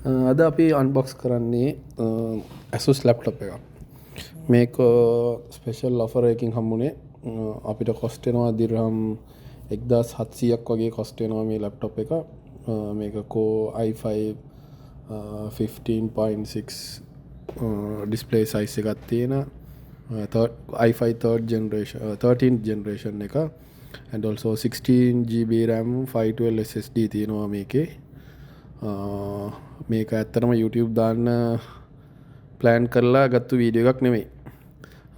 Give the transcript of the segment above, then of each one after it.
අද අපි අන්බොක්ස් කරන්නේ Asus ලැප්ටොප් එකක්. මේක ස්පෙෂල් ඔෆර් එකකින් හම්බුනේ. අපිට කොස්ට් වෙනවා දිර්හම් 1700ක් වගේ කොස්ට් වෙනවා මේ ලැප්ටොප් එක. මේක Core i5 15.6 display size එකක් තියෙන i5 13th generation එක, and also 16GB RAM 512 SSD තියෙනවා මේකේ. මේක ඇත්තටම YouTube දාන්න ප්ලෑන් කරලා ගත්තු වීඩියෝ එකක් නෙමෙයි.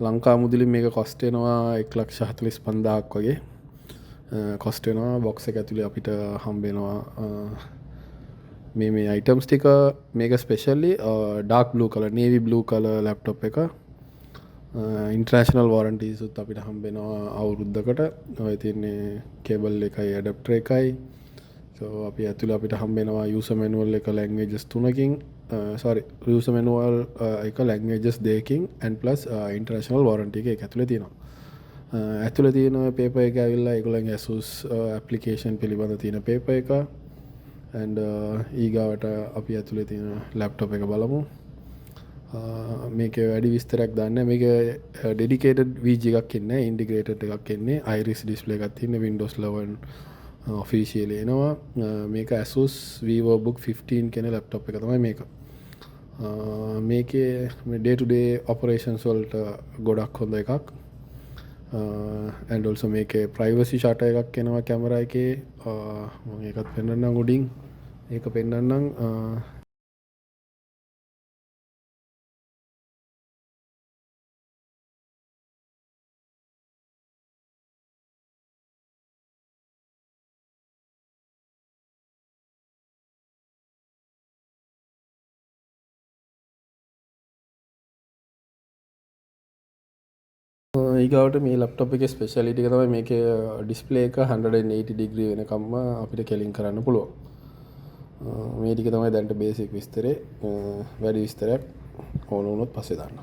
ලංකා මුදලින් මේක කොස්ට් වෙනවා 1,45,000ක් වගේ කොස්ට් වෙනවා. බොක්ස් එක ඇතුලේ අපිට හම්බ වෙනවා මේ අයිටම්ස් ටික. මේක specially dark blue colour, navy blue colour laptop එක. ඉන්ටර්නැෂනල් වොරන්ටිස් උත් අපිට හම්බ වෙනවා අවුරුද්දකට. ඔය තියෙන්නේ කේබල් එකයි ඇඩැප්ටර් එකයි. So අපි ඇතුළේ අපිට හම්බ වෙනවා user manual එක languages 3කින්, user manual එක languages 2කින් and plus international warranty එක ඇතුළේ තියෙනවා. ඇතුළේ තියෙන paper එක ඇවිල්ලා ඒගොල්ලන්ගේ Asus application පිළිබඳ තියෙන paper එක, and ඊගාවට අපි ඇතුළේ තියෙන laptop එක බලමු. මේකේ වැඩි විස්තරයක් දාන්න. මේක dedicated VG එකක් ඉන්නේ, integrated එකක් ඉන්නේ, iris display එකක් තියෙන, Windows 11 ඔෆිෂියලි එනවා. මේක Asus VivoBook 15 කියන ලැප්ටොප් එක තමයි මේක. මේකේ මේ day to day operations වලට ගොඩක් හොඳ එකක්. and also මේකේ privacy shutter එකක් එනවා කැමරා එකේ. මම ඒකත් පෙන්නන්නම් උඩින්. ඒක පෙන්නන්නම්. ඊගාවට මේ ලැප්ටොප් එකේ ස්පෙෂලිටි එක තමයි මේකේ ඩිස්ප්ලේ එක 180 ඩිග්‍රී වෙනකම්ම අපිට කෙලින් කරන්න පුළුවන්. මේ ටික තමයි දැනට බේසික් විස්තරේ. වැඩි විස්තරයක් ඕන වුණොත් පස්සේ දාන්න.